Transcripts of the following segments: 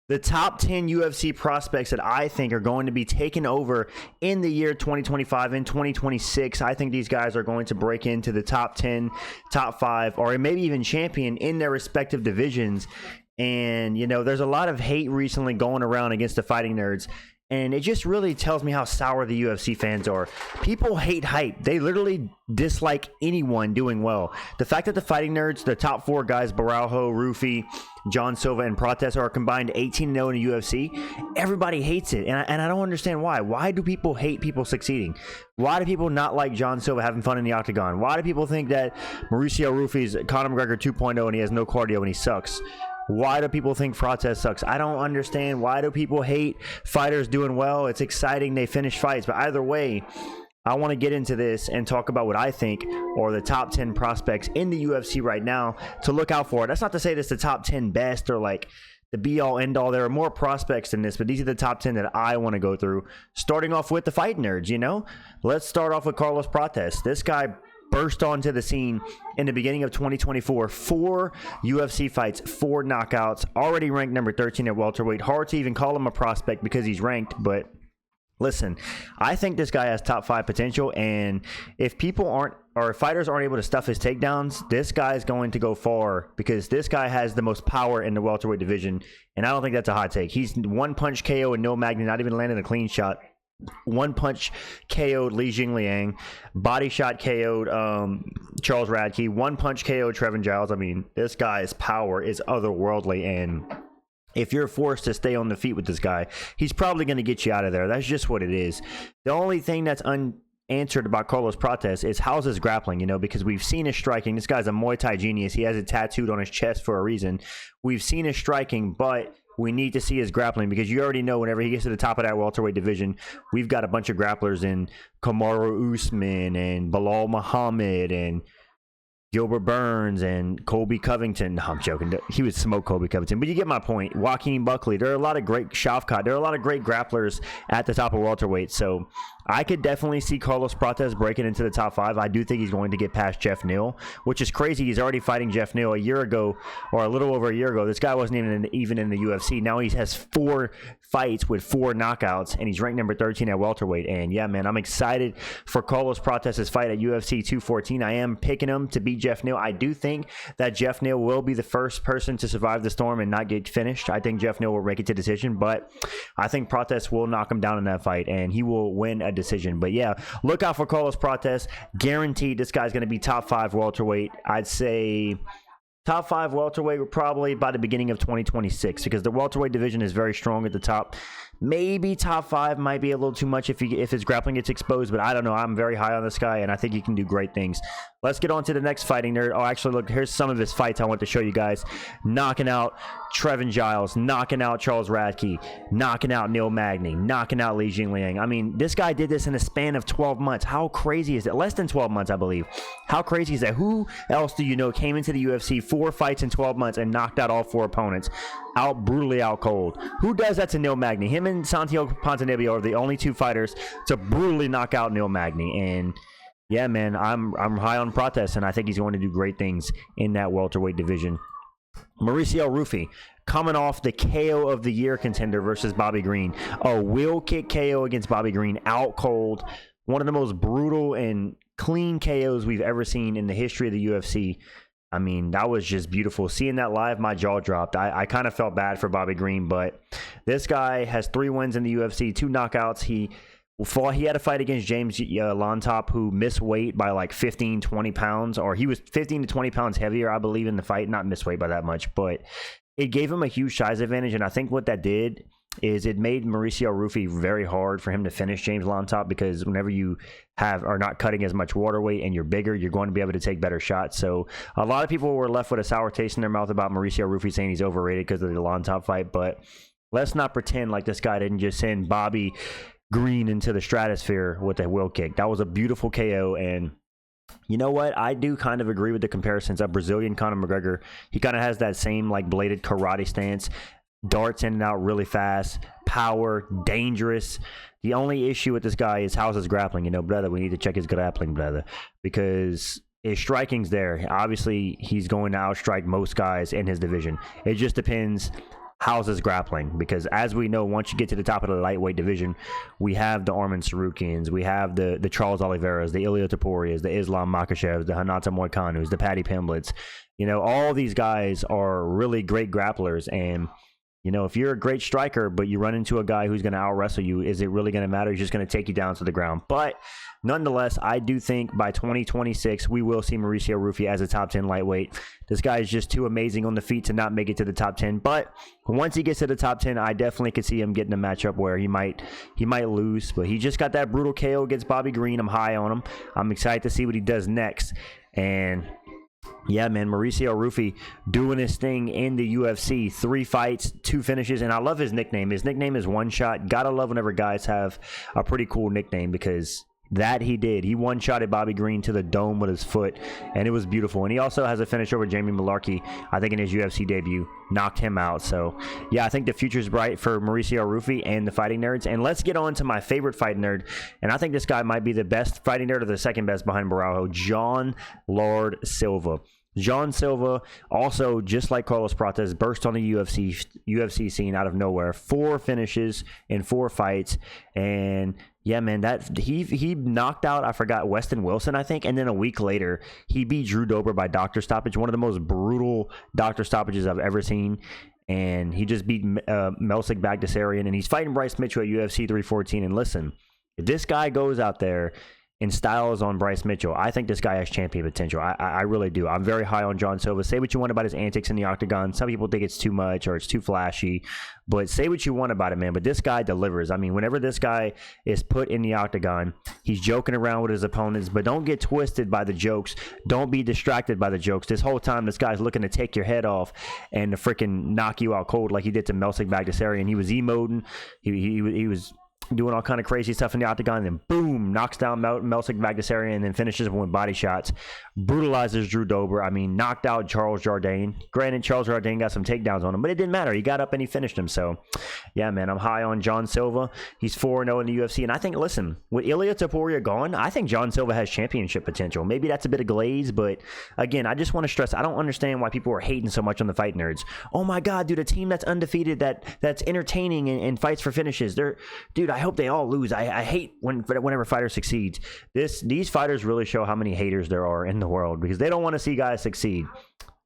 the top 10 UFC prospects that I think are going to be taken over in the year 2025 and 2026. I think these guys are going to break into the top 10, top 5, or maybe even champion in their respective divisions. And, you know, there's a lot of hate recently going around against the Fighting Nerds. And it just really tells me how sour the UFC fans are. People hate hype. They literally dislike anyone doing well. The fact that the Fighting Nerds, the top 4 guys, Baralho, Ruffy, Jean Silva, and Prates are combined 18-0 in the UFC, everybody hates it. And I don't understand why. Why do people hate people succeeding? Why do people not like Jean Silva having fun in the octagon? Why do people think that Mauricio Ruffy's Conor McGregor 2.0 and he has no cardio and he sucks? Why do people think Prates sucks? I don't understand. Why do people hate fighters doing well? It's exciting. They finish fights. But either way, I want to get into this and talk about what I think are the top 10 prospects in the UFC right now to look out for. That's not to say this is the top 10 best or like the be-all, end-all. There are more prospects than this, but these are the top 10 that I want to go through. Starting off with the Fight Nerds, you know? Let's start off with Carlos Prates. This guy burst onto the scene in the beginning of 2024. 4 UFC fights, 4 knockouts, already ranked number 13 at welterweight. Hard to even call him a prospect because he's ranked, but listen, I think this guy has top 5 potential, and if people aren't, or if fighters aren't able to stuff his takedowns, this guy is going to go far because this guy has the most power in the welterweight division, and I don't think that's a hot take. He's one punch KO and no magnet, not even landing a clean shot. One punch KO'd Liang, body shot KO'd Charles Radke, one punch KO'd Trevin Giles. I mean, this guy's power is otherworldly, and if you're forced to stay on the feet with this guy, he's probably going to get you out of there. That's just what it is. The only thing that's unanswered about Carlos Prates is how's his grappling, you know, because we've seen his striking. This guy's a Muay Thai genius. He has it tattooed on his chest for a reason. We've seen his striking, but we need to see his grappling because you already know whenever he gets to the top of that welterweight division, we've got a bunch of grapplers in Kamaru Usman and Bilal Muhammad and Gilbert Burns and Colby Covington. No, I'm joking. He would smoke Colby Covington, but you get my point. Joaquin Buckley. There are a lot of great Shavkat. There are a lot of great grapplers at the top of welterweight. So I could definitely see Carlos Prates breaking into the top 5. I do think he's going to get past Jeff Neal, which is crazy. He's already fighting Jeff Neal a year ago, or a little over a year ago. This guy wasn't even in the UFC. Now he has 4 fights with 4 knockouts, and he's ranked number 13 at welterweight. And yeah, man, I'm excited for Carlos Prates' fight at UFC 214. I am picking him to beat Jeff Neal. I do think that Jeff Neal will be the first person to survive the storm and not get finished. I think Jeff Neal will make it to decision, but I think Prates will knock him down in that fight, and he will win a decision. But yeah, look out for Carlos Prates. Guaranteed this guy's going to be top 5 welterweight. I'd say top 5 welterweight probably by the beginning of 2026 because the welterweight division is very strong at the top. Maybe top 5 might be a little too much if his grappling gets exposed, but I don't know. I'm very high on this guy, and I think he can do great things. Let's get on to the next Fighting Nerd. Oh, actually, look, here's some of his fights I want to show you guys. Knocking out Trevin Giles, knocking out Charles Radke, knocking out Neil Magny, knocking out Liang. I mean, this guy did this in a span of 12 months. How crazy is it? Less than 12 months, I believe. How crazy is that? Who else do you know came into the UFC 4 fights in 12 months and knocked out all 4 opponents? Brutally out cold. Who does that to Neil Magny? Him and Santiago Ponzinibbio are the only 2 fighters to brutally knock out Neil Magny. And yeah, man, I'm high on Prates, and I think he's going to do great things in that welterweight division. Mauricio Ruffy coming off the KO of the year contender versus Bobby Green. A wheel kick KO against Bobby Green, out cold. One of the most brutal and clean KOs we've ever seen in the history of the UFC. I mean, that was just beautiful. Seeing that live, my jaw dropped. I kind of felt bad for Bobby Green, but this guy has 3 wins in the UFC, 2 knockouts. He had a fight against James Lontop, who missed weight by like 15, 20 pounds, or he was 15 to 20 pounds heavier, I believe, in the fight. Not missed weight by that much, but it gave him a huge size advantage, and I think what that did is it made Mauricio Ruffy very hard for him to finish James Lontop, because whenever you are not cutting as much water weight and you're bigger, you're going to be able to take better shots. So a lot of people were left with a sour taste in their mouth about Mauricio Ruffy, saying he's overrated because of the Lontop fight, but let's not pretend like this guy didn't just send Bobby Green into the stratosphere with a wheel kick. That was a beautiful KO, and you know what? I do kind of agree with the comparisons of Brazilian Conor McGregor. He kind of has that same like bladed karate stance. Darts in and out really fast, power, dangerous. The only issue with this guy is how's his grappling. You know, brother, we need to check his grappling, brother, because his striking's there. Obviously, he's going to outstrike most guys in his division. It just depends how's his grappling? Because as we know, once you get to the top of the lightweight division, we have the Arman Sarukins, we have the Charles Oliveras, the Ilia Toporias, the Islam Makashevs, the Hanata Moikanus, the Paddy Pimblets. You know, all these guys are really great grapplers. And, you know, if you're a great striker, but you run into a guy who's going to out-wrestle you, is it really going to matter? He's just going to take you down to the ground. But nonetheless, I do think by 2026, we will see Mauricio Ruffy as a top 10 lightweight. This guy is just too amazing on the feet to not make it to the top 10. But once he gets to the top 10, I definitely could see him getting a matchup where he might lose. But he just got that brutal KO against Bobby Green. I'm high on him. I'm excited to see what he does next. And yeah, man, Mauricio Ruffy doing his thing in the UFC. 3 fights, 2 finishes, and I love his nickname. His nickname is One Shot. Gotta love whenever guys have a pretty cool nickname, because that he did. He one-shotted Bobby Green to the dome with his foot, and it was beautiful. And he also has a finish over Jamie Mullarkey, I think, in his UFC debut. Knocked him out. So, yeah, I think the future's bright for Mauricio Ruffy and the Fighting Nerds. And let's get on to my favorite fighting nerd. And I think this guy might be the best fighting nerd or the second best behind Baraujo, Jean Lord Silva. Jean Silva, also just like Carlos Prates, burst on the UFC scene out of nowhere. 4 finishes in 4 fights, and yeah, man, that he knocked out, I forgot, Weston Wilson, I think, and then a week later he beat Drew Dober by doctor stoppage, one of the most brutal doctor stoppages I've ever seen. And he just beat Myktybek Orolbai, and he's fighting Bryce Mitchell at UFC 314. And listen, if this guy goes out there and styles on Bryce Mitchell, I think this guy has champion potential. I really do. I'm very high on Jean Silva. Say what you want about his antics in the octagon. Some people think it's too much or it's too flashy, but say what you want about it, man. But this guy delivers. I mean, whenever this guy is put in the octagon, he's joking around with his opponents, but don't get twisted by the jokes. Don't be distracted by the jokes. This whole time, this guy's looking to take your head off and to freaking knock you out cold like he did to Myktybek Orolbai. And he was emoting. He was doing all kind of crazy stuff in the octagon, and then boom, knocks down Myktybek Orolbai, and then finishes him with body shots. Brutalizes Drew Dober. I mean, knocked out Charles Jourdain. Granted, Charles Jourdain got some takedowns on him, but it didn't matter. He got up and he finished him. So, yeah, man, I'm high on Jean Silva. He's 4-0 in the UFC, and I think, listen, with Ilia Topuria gone, I think Jean Silva has championship potential. Maybe that's a bit of glaze, but again, I just want to stress, I don't understand why people are hating so much on the Fight Nerds. Oh my God, dude, a team that's undefeated, that's entertaining and fights for finishes. Dude, I hope they all lose. I hate whenever fighters succeed. These fighters really show how many haters there are in the world, because they don't want to see guys succeed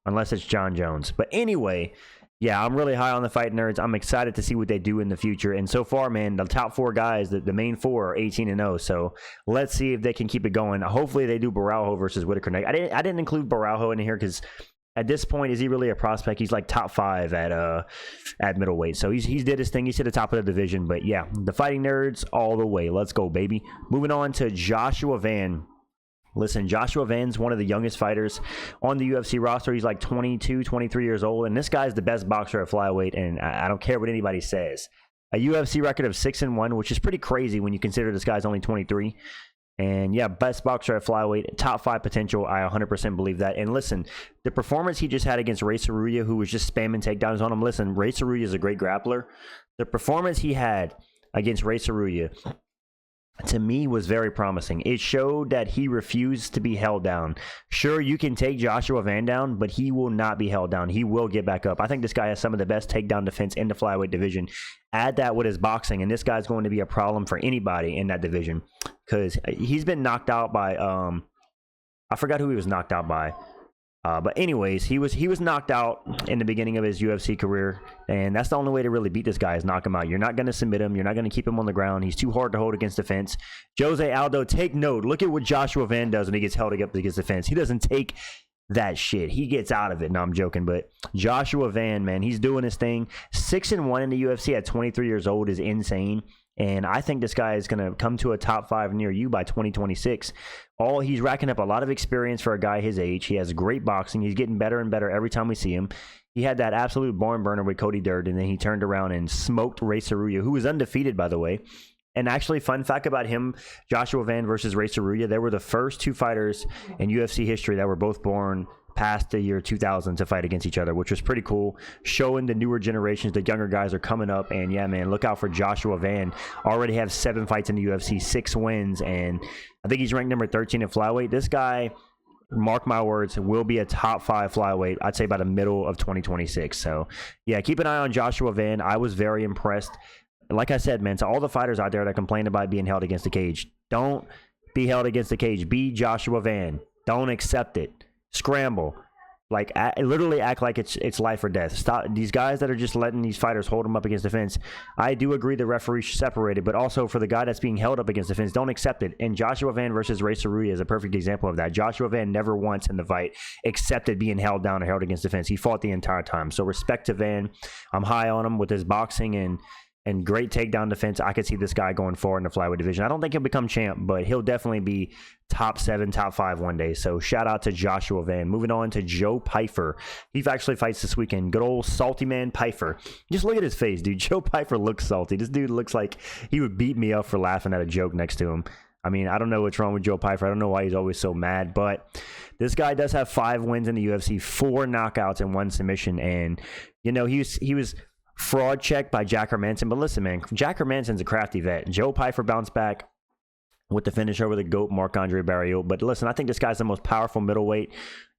unless it's John Jones. But anyway, yeah, I'm really high on the Fight Nerds. I'm excited to see what they do in the future. And so far, man, the top 4 guys, the main 4 are 18-0. So let's see if they can keep it going. Hopefully they do Baraujo versus Whitaker. I didn't include Baraujo in here because at this point, is he really a prospect? He's like top 5 at middleweight. So he did his thing. He's to the top of the division. But yeah, the Fighting Nerds all the way. Let's go, baby. Moving on to Joshua Van. Listen, Joshua Van's one of the youngest fighters on the UFC roster. He's like 22, 23 years old. And this guy's the best boxer at flyweight. And I don't care what anybody says. A UFC record of 6-1, which is pretty crazy when you consider this guy's only 23. And yeah, best boxer at flyweight, top 5 potential. I 100% believe that. And listen, the performance he just had against Ray Saruya, who was just spamming takedowns on him. Listen, Ray Saruya is a great grappler. The performance he had against Ray Saruya, to me, was very promising. It showed that he refused to be held down. Sure, you can take Joshua Van down, but he will not be held down. He will get back up. I think this guy has some of the best takedown defense in the flyweight division. Add that with his boxing, and this guy's going to be a problem for anybody in that division, because he's been knocked out by I forgot who he was knocked out by. But anyways, he was knocked out in the beginning of his UFC career, and that's the only way to really beat this guy is knock him out. You're not going to submit him. You're not going to keep him on the ground. He's too hard to hold against the fence. Jose Aldo, take note. Look at what Joshua Van does when he gets held up against the fence. He doesn't take that shit. He gets out of it. No, I'm joking, but Joshua Van, man, he's doing his thing. 6-1 in the UFC at 23 years old is insane. And I think this guy is going to come to a top 5 near you by 2026. He's racking up a lot of experience for a guy his age. He has great boxing. He's getting better and better every time we see him. He had that absolute barn burner with Cody Durd, and then he turned around and smoked Ray Saruya, who was undefeated, by the way. And actually, fun fact about him, Joshua Van versus Ray Saruya, they were the first 2 fighters in UFC history that were both born past the year 2000 to fight against each other, which was pretty cool, showing the newer generations, the younger guys are coming up. And yeah, man, look out for Joshua Van. Already have 7 fights in the UFC, 6 wins, and I think he's ranked number 13 at flyweight. This guy, mark my words, will be a top 5 flyweight, I'd say by the middle of 2026. So, yeah, keep an eye on Joshua Van. I was very impressed. Like I said, man, to all the fighters out there that complain about being held against the cage, don't be held against the cage. Be Joshua Van. Don't accept it. Scramble. Like, literally act like it's life or death. Stop these guys that are just letting these fighters hold them up against the fence. I do agree the referee should separate it, but also for the guy that's being held up against the fence, don't accept it. And Joshua Van versus Ray Saruya is a perfect example of that. Joshua Van never once in the fight accepted being held down or held against the fence. He fought the entire time. So respect to Van. I'm high on him with his boxing and great takedown defense. I could see this guy going forward in the flyweight division. I don't think he'll become champ, but he'll definitely be top 7, top 5 one day. So shout out to Joshua Van. Moving on to Joe Pyfer. He actually fights this weekend. Good old salty man Pyfer. Just look at his face, dude. Joe Pyfer looks salty. This dude looks like he would beat me up for laughing at a joke next to him. I mean, I don't know what's wrong with Joe Pyfer. I don't know why he's always so mad, but this guy does have 5 wins in the UFC, 4 knockouts and 1 submission. And, you know, he was fraud checked by Jack Hermanson. But listen, man, Jack Hermanson's a crafty vet. Joe Pyfer bounced back with the finish over the GOAT, Marc-Andre Barriault. But listen, I think this guy's the most powerful middleweight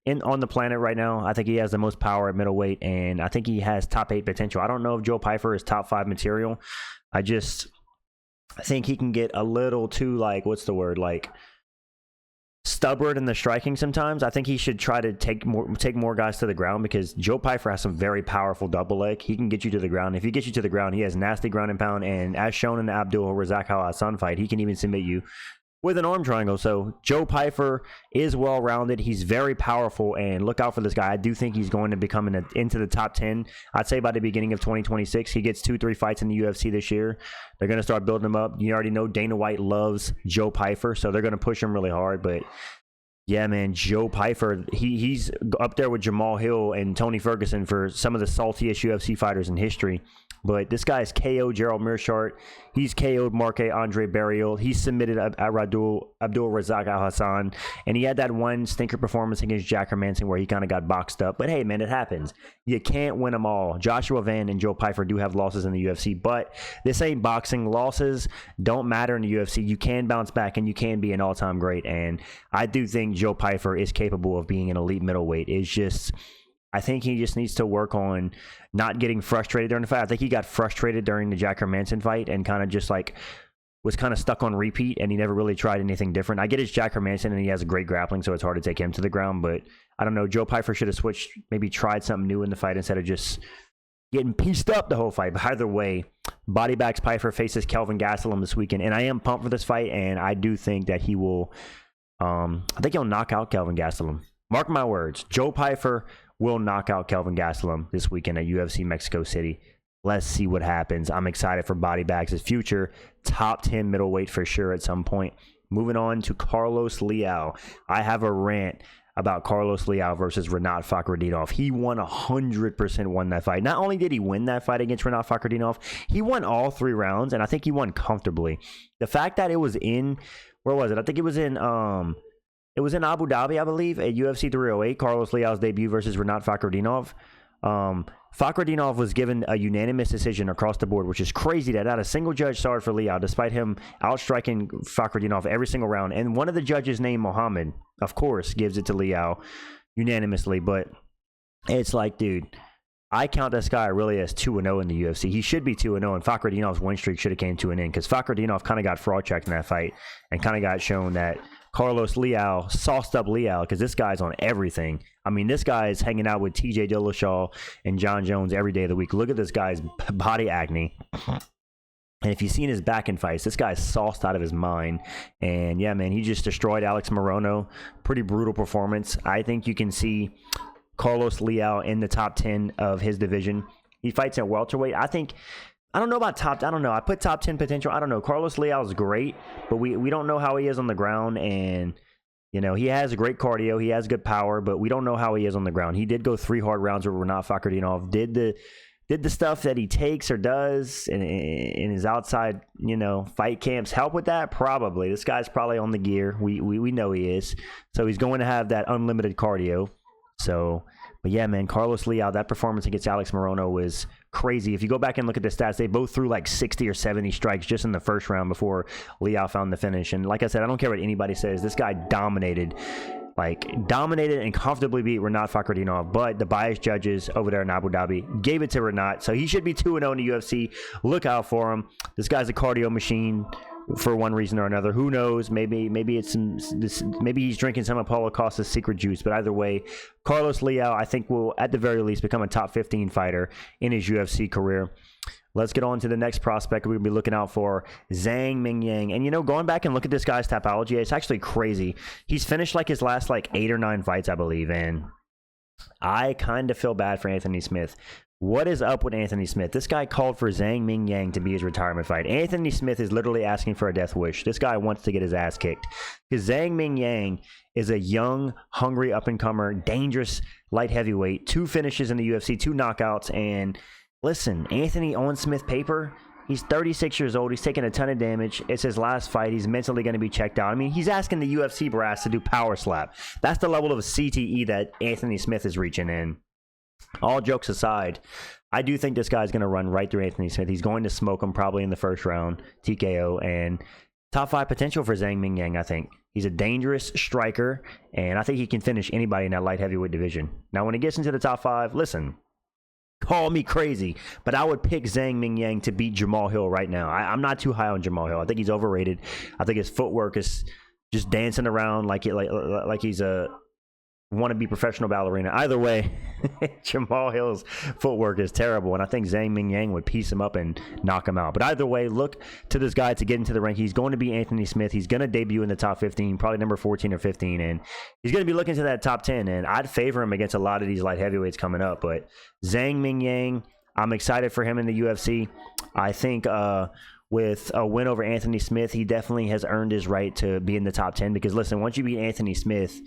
on the planet right now. I think he has the most power at middleweight, and I think he has top 8 potential. I don't know if Joe Pyfer is top 5 material. I think he can get a little too, like, what's the word, like, stubborn in the striking sometimes. I think he should try to take more guys to the ground, because Joe Pyfer has some very powerful double leg. He can get you to the ground. If he gets you to the ground, he has nasty ground and pound, and as shown in the Abdul Razak Al Hassan fight, he can even submit you with an arm triangle. So Joe Pyfer is well-rounded. He's very powerful, and look out for this guy. I do think he's going to become into the top 10. I'd say by the beginning of 2026. He gets 2-3 fights in the UFC this year. They're going to start building him up. You already know Dana White loves Joe Pyfer, so they're going to push him really hard. But yeah, man, Joe Pyfer, he's up there with Jamal Hill and Tony Ferguson for some of the saltiest UFC fighters in history. But this guy's KO'd Gerald Meerschaert. He's KO'd Marc-Andre Barriault. He submitted Abdul Razak Al Hassan. And he had that one stinker performance against Jack Hermanson where he kind of got boxed up. But hey, man, it happens. You can't win them all. Joshua Van and Joe Pyfer do have losses in the UFC. But this ain't boxing. Losses don't matter in the UFC. You can bounce back and you can be an all-time great. And I do think Joe Pyfer is capable of being an elite middleweight. It's just, I think he just needs to work on not getting frustrated during the fight. I think he got frustrated during the Jack Hermanson fight and kind of just like was kind of stuck on repeat, and he never really tried anything different. I get it's Jack Hermanson and he has a great grappling, so it's hard to take him to the ground, but I don't know. Joe Pyfer should have switched, maybe tried something new in the fight instead of just getting pieced up the whole fight. But either way, Body Bags Pyfer faces Kelvin Gastelum this weekend, and I am pumped for this fight, and I do think that he will, I think he'll knock out Kelvin Gastelum. Mark my words, Joe Pyfer will knock out Kelvin Gastelum this weekend at UFC Mexico City. Let's see what happens. I'm excited for Body Bags' future. Top 10 middleweight for sure at some point. Moving on to Carlos Leal. I have a rant about Carlos Leal versus Rinat Fakhretdinov. He 100% won that fight. Not only did he win that fight against Rinat Fakhretdinov, he won all 3 rounds, and I think he won comfortably. The fact that it was in, where was it? I think it was in Abu Dhabi, I believe, at UFC 308, Carlos Leal's debut versus Rinat Fakhretdinov. Fakhretdinov was given a unanimous decision across the board, which is crazy that not a single judge saw it for Leal, despite him outstriking Fakhretdinov every single round. And one of the judges named Mohammed, of course, gives it to Leal unanimously. But it's like, dude, I count this guy really as 2-0 in the UFC. He should be 2-0, and Fakhretdinov's win streak should have came to an end, because Fakhretdinov kind of got fraud checked in that fight and kind of got shown that Carlos Leal sauced up Leal, because this guy's on everything. I mean, this guy's hanging out with TJ Dillashaw and John Jones every day of the week. Look at this guy's body acne. And if you've seen his back in fights, this guy's sauced out of his mind. And yeah, man, he just destroyed Alex Morono. Pretty brutal performance. I think you can see Carlos Leal in the top 10 of his division. He fights at welterweight. I don't know about I don't know. I put top 10 potential. I don't know. Carlos Leal is great, but we don't know how he is on the ground. And, you know, he has great cardio. He has good power, but we don't know how he is on the ground. He did go 3 hard rounds with Rinat Fakhretdinov. Did the stuff that he takes or does in his outside, you know, fight camps help with that? Probably. This guy's probably on the gear. We know he is. So he's going to have that unlimited cardio. So, but yeah, man, Carlos Leal, that performance against Alex Morono was crazy. If you go back and look at the stats, they both threw like 60 or 70 strikes just in the first round before Leal found the finish. And like I said, I don't care what anybody says. This guy dominated like dominated and comfortably beat Renat Fakhretdinov, but the biased judges over there in Abu Dhabi gave it to Renat, so he should be 2-0 in the UFC. Look out for him. This guy's a cardio machine for one reason or another. Who knows? Maybe maybe he's drinking some of Paulo Costa's secret juice. But either way, Carlos Leal, I think, will at the very least become a top 15 fighter in his UFC career. Let's get on to the next prospect we're going to be looking out for, Zhang Mingyang. And, you know, going back and look at this guy's Tapology, it's actually crazy. He's finished like his last like 8 or 9 fights, I believe. And I kind of feel bad for Anthony Smith. What is up with Anthony Smith? This guy called for Zhang Mingyang to be his retirement fight. Anthony Smith is literally asking for a death wish. This guy wants to get his ass kicked. Because Zhang Mingyang is a young, hungry up-and-comer, dangerous light heavyweight. 2 finishes in the UFC, 2 knockouts. And listen, Anthony on Smith paper, he's 36 years old. He's taking a ton of damage. It's his last fight. He's mentally going to be checked out. I mean, he's asking the UFC brass to do power slap. That's the level of CTE that Anthony Smith is reaching in. All jokes aside, I do think this guy's going to run right through Anthony Smith. He's going to smoke him probably in the first round, TKO, and top 5 potential for Zhang Mingyang, I think. He's a dangerous striker, and I think he can finish anybody in that light heavyweight division. Now, when he gets into the top 5, listen, call me crazy, but I would pick Zhang Mingyang to beat Jamal Hill right now. I'm not too high on Jamal Hill. I think he's overrated. I think his footwork is just dancing around like he's a wannabe professional ballerina. Either way, Jamal Hill's footwork is terrible, and I think Zhang Mingyang would piece him up and knock him out. But either way, look to this guy to get into the rank. He's going to be Anthony Smith. He's going to debut in the top 15, probably number 14 or 15, and he's going to be looking to that top 10, and I'd favor him against a lot of these light heavyweights coming up. But Zhang Mingyang, I'm excited for him in the UFC. I think with a win over Anthony Smith, he definitely has earned his right to be in the top 10, because listen, once you beat Anthony Smith,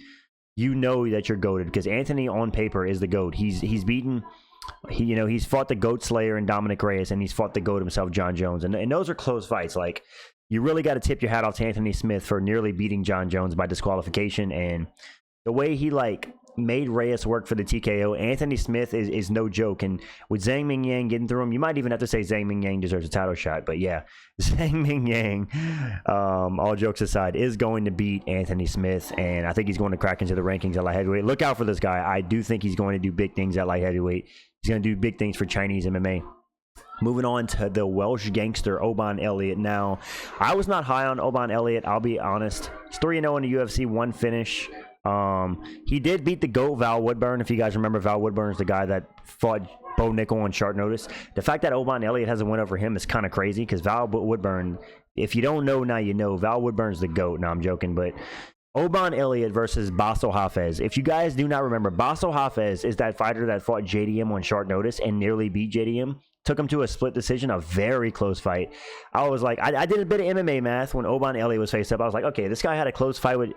you know that you're goated, because Anthony on paper is the GOAT. He's beaten, he's fought the GOAT Slayer and Dominic Reyes, and he's fought the GOAT himself, John Jones. And those are close fights. Like, you really got to tip your hat off to Anthony Smith for nearly beating John Jones by disqualification. And the way he, made Reyes work for the TKO, Anthony Smith is no joke. And with Zhang Mingyang getting through him, you might even have to say Zhang Mingyang deserves a title shot. But yeah, Zhang Mingyang, all jokes aside, is going to beat Anthony Smith, and I think he's going to crack into the rankings at light heavyweight. Look out for this guy. I do think he's going to do big things at light heavyweight. He's going to do big things for Chinese MMA. Moving on to the Welsh gangster, Oban Elliott. Now, I was not high on Oban Elliott, I'll be honest. He's 3-0 in the UFC, 1 finish. He did beat the GOAT, Val Woodburn. If you guys remember, Val Woodburn is the guy that fought Bo Nickel on short notice. The fact that Oban Elliott has a win over him is kind of crazy, because Val Woodburn, if you don't know, now you know. Val Woodburn's the GOAT. No, I'm joking, but Oban Elliott versus Basil Hafez. If you guys do not remember, Basil Hafez is that fighter that fought JDM on short notice and nearly beat JDM. Took him to a split decision, a very close fight. I was like, I did a bit of MMA math when Oban Elliott was faced up. I was like, okay, this guy had a close fight with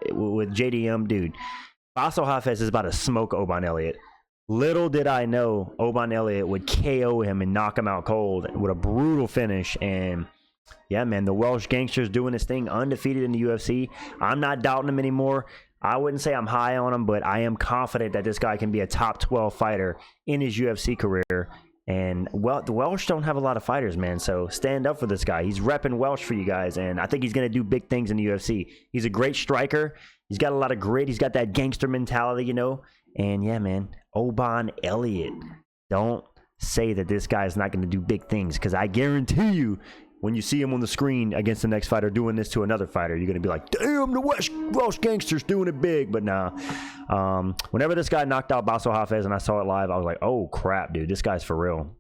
JDM, dude. Basil Hafez is about to smoke Oban Elliott. Little did I know Oban Elliott would KO him and knock him out cold with a brutal finish. And yeah, man, the Welsh gangster's doing his thing, undefeated in the UFC. I'm not doubting him anymore. I wouldn't say I'm high on him, but I am confident that this guy can be a top 12 fighter in his UFC career. And, well, the Welsh don't have a lot of fighters, man, so stand up for this guy. He's repping Welsh for you guys, and I think he's going to do big things in the UFC. He's a great striker. He's got a lot of grit. He's got that gangster mentality, And, yeah, man, Oban Elliott. Don't say that this guy is not going to do big things, because I guarantee you, when you see him on the screen against the next fighter doing this to another fighter, you're going to be like, damn, the Welsh gangster's doing it big. But nah, whenever this guy knocked out Basil Hafez and I saw it live, I was like, oh, crap, dude, this guy's for real.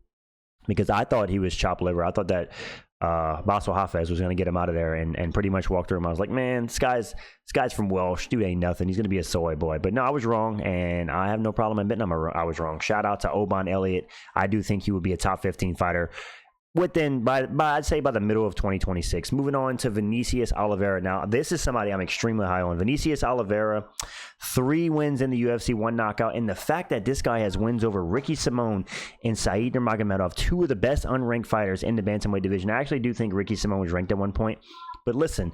Because I thought he was chopped liver. I thought that Basil Hafez was going to get him out of there and pretty much walk through him. I was like, man, this guy's from Welsh. Dude ain't nothing. He's going to be a soy boy. But no, I was wrong, and I have no problem admitting I was wrong. Shout out to Oban Elliott. I do think he would be a top 15 fighter I'd say by the middle of 2026. Moving on to Vinicius Oliveira. Now, this is somebody I'm extremely high on. Vinicius Oliveira, 3 wins in the UFC, 1 knockout. And the fact that this guy has wins over Ricky Simon and Said Nurmagomedov, 2 of the best unranked fighters in the bantamweight division. I actually do think Ricky Simon was ranked at one point. But listen,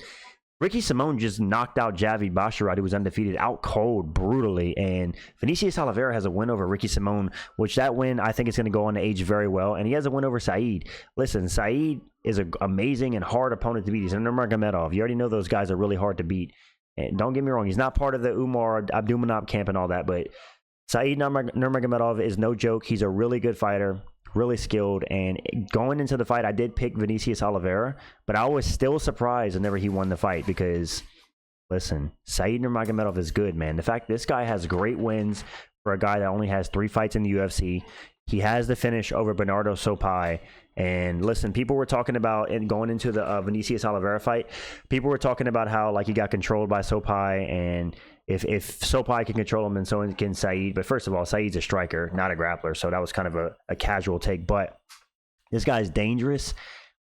Ricky Simon just knocked out Javid Basharat, who was undefeated, out cold, brutally. And Vinicius Oliveira has a win over Ricky Simon, which that win, I think, is going to go on to age very well. And he has a win over Said. Listen, Said is an amazing and hard opponent to beat. He's a Nurmagomedov. You already know those guys are really hard to beat. And don't get me wrong, he's not part of the Umar Abdulmanap camp and all that, but Saeed Nurmagomedov is no joke. He's a really good fighter, really skilled, and going into the fight, I did pick Vinicius Oliveira, but I was still surprised whenever he won the fight because, listen, Saeed Nurmagomedov is good, man. The fact this guy has great wins for a guy that only has 3 fights in the UFC. He has the finish over Bernardo Sopai. And listen, people were talking about, and going into the Vinicius Oliveira fight, people were talking about how like he got controlled by Sopai, and if Sopai can control him, then so can Saeed. But first of all, Saeed's a striker, not a grappler, so that was kind of a casual take. But this guy's dangerous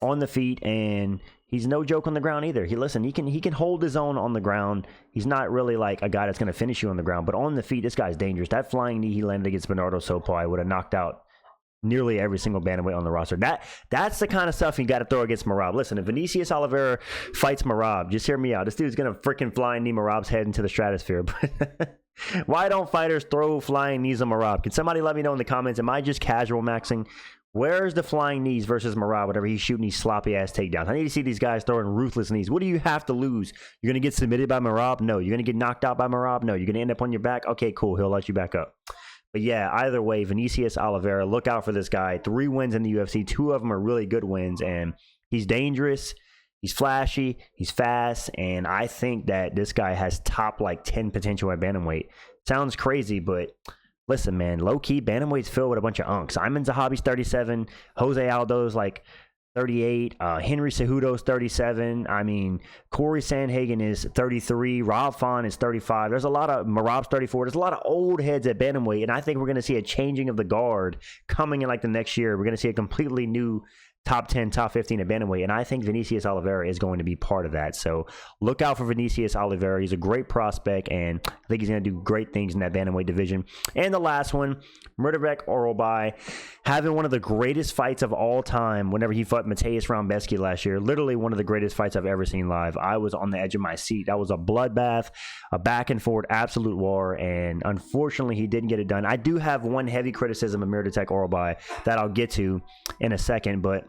on the feet, and he's no joke on the ground either. He can hold his own on the ground. He's not really like a guy that's going to finish you on the ground, but on the feet, this guy's dangerous. That flying knee he landed against Bernardo Sopai would have knocked out nearly every single bantamweight on the roster. That's the kind of stuff you got to throw against Merab. Listen, if Vinicius Oliveira fights Merab, just hear me out. This dude's going to freaking flying knee Merab's head into the stratosphere. But why don't fighters throw flying knees on Merab? Can somebody let me know in the comments? Am I just casual maxing? Where's the flying knees versus Merab whenever he's shooting these sloppy-ass takedowns? I need to see these guys throwing ruthless knees. What do you have to lose? You're going to get submitted by Merab? No. You're going to get knocked out by Merab? No. You're going to end up on your back? Okay, cool. He'll let you back up. But yeah, either way, Vinicius Oliveira, look out for this guy. 3 wins in the UFC. 2 of them are really good wins, and he's dangerous. He's flashy. He's fast, and I think that this guy has top like 10 potential at bantamweight. Sounds crazy, but listen, man, low-key, bantamweight's filled with a bunch of unks. Ayman Zahabi's 37. Jose Aldo's like 38. Henry Cejudo's 37. I mean, Corey Sandhagen is 33. Rob Font is 35. There's a lot of Merab's 34. There's a lot of old heads at bantamweight, and I think we're going to see a changing of the guard coming in like the next year. We're going to see a completely new top 10, top 15 at bantamweight, and I think Vinicius Oliveira is going to be part of that. So look out for Vinicius Oliveira. He's a great prospect, and I think he's going to do great things in that bantamweight division. And the last one, Myktybek Orolbai, having one of the greatest fights of all time whenever he fought Mateusz Rambesky last year. Literally one of the greatest fights I've ever seen live. I was on the edge of my seat. That was a bloodbath, a back and forth absolute war, and unfortunately he didn't get it done. I do have one heavy criticism of Myktybek Orolbai that I'll get to in a second, but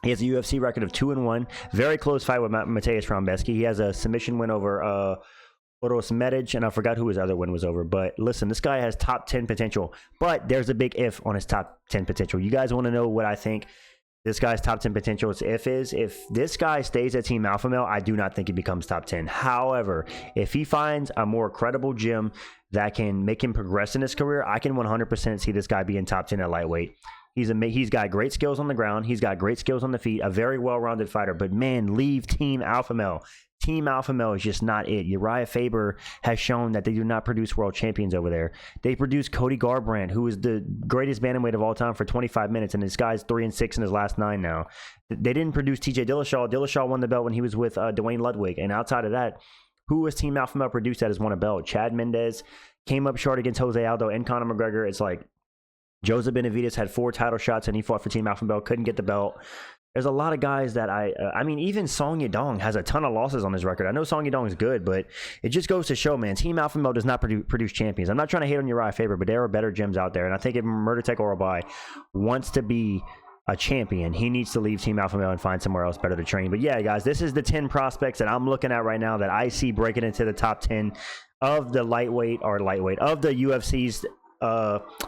he has a UFC record of 2-1. Very close fight with Mateusz Rambesky. He has a submission win over Oros Medic, and I forgot who his other win was over. But listen, this guy has top 10 potential. But there's a big if on his top 10 potential. You guys want to know what I think this guy's top 10 potential is? If this guy stays at Team Alpha Male, I do not think he becomes top 10. However, if he finds a more credible gym that can make him progress in his career, I can 100% see this guy being top 10 at lightweight. He's got great skills on the ground. He's got great skills on the feet. A very well-rounded fighter. But man, leave Team Alpha Male. Team Alpha Male is just not it. Uriah Faber has shown that they do not produce world champions over there. They produce Cody Garbrandt, who is the greatest bantamweight of all time for 25 minutes, and this guy's 3-6 in his last 9 now. They didn't produce TJ Dillashaw. Dillashaw won the belt when he was with Dwayne Ludwig, and outside of that, who has Team Alpha Male produced that has won a belt? Chad Mendez came up short against Jose Aldo and Conor McGregor. It's like Joseph Benavidez had 4 title shots and he fought for Team Alpha Male, couldn't get the belt. There's a lot of guys that I mean, even Song Yadong has a ton of losses on his record. I know Song Yadong is good, but it just goes to show, man, Team Alpha Male does not produce champions. I'm not trying to hate on Uriah Faber, but there are better gyms out there. And I think if Myktybek Orolbai wants to be a champion, he needs to leave Team Alpha Male and find somewhere else better to train. But yeah, guys, this is the 10 prospects that I'm looking at right now that I see breaking into the top 10 of the lightweight of the UFC's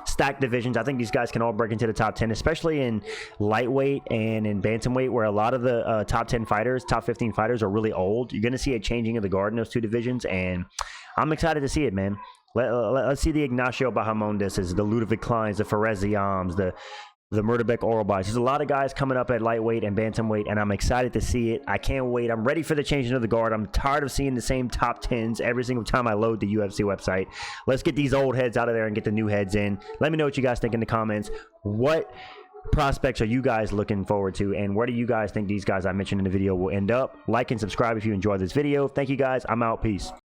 stacked divisions. I think these guys can all break into the top 10, especially in lightweight and in bantamweight, where a lot of the top 10 fighters, top 15 fighters are really old. You're going to see a changing of the guard in those 2 divisions, and I'm excited to see it, man. Let's see the Ignacio Bahamondes, the Ludovic Kleins, the Fares Ziams, the Myktybek Orolbai. There's a lot of guys coming up at lightweight and bantamweight, and I'm excited to see it. I can't wait. I'm ready for the changing of the guard. I'm tired of seeing the same top 10s every single time I load the UFC website. Let's get these old heads out of there and get the new heads in. Let me know what you guys think in the comments. What prospects are you guys looking forward to, and where do you guys think these guys I mentioned in the video will end up? Like and subscribe if you enjoyed this video. Thank you guys. I'm out. Peace.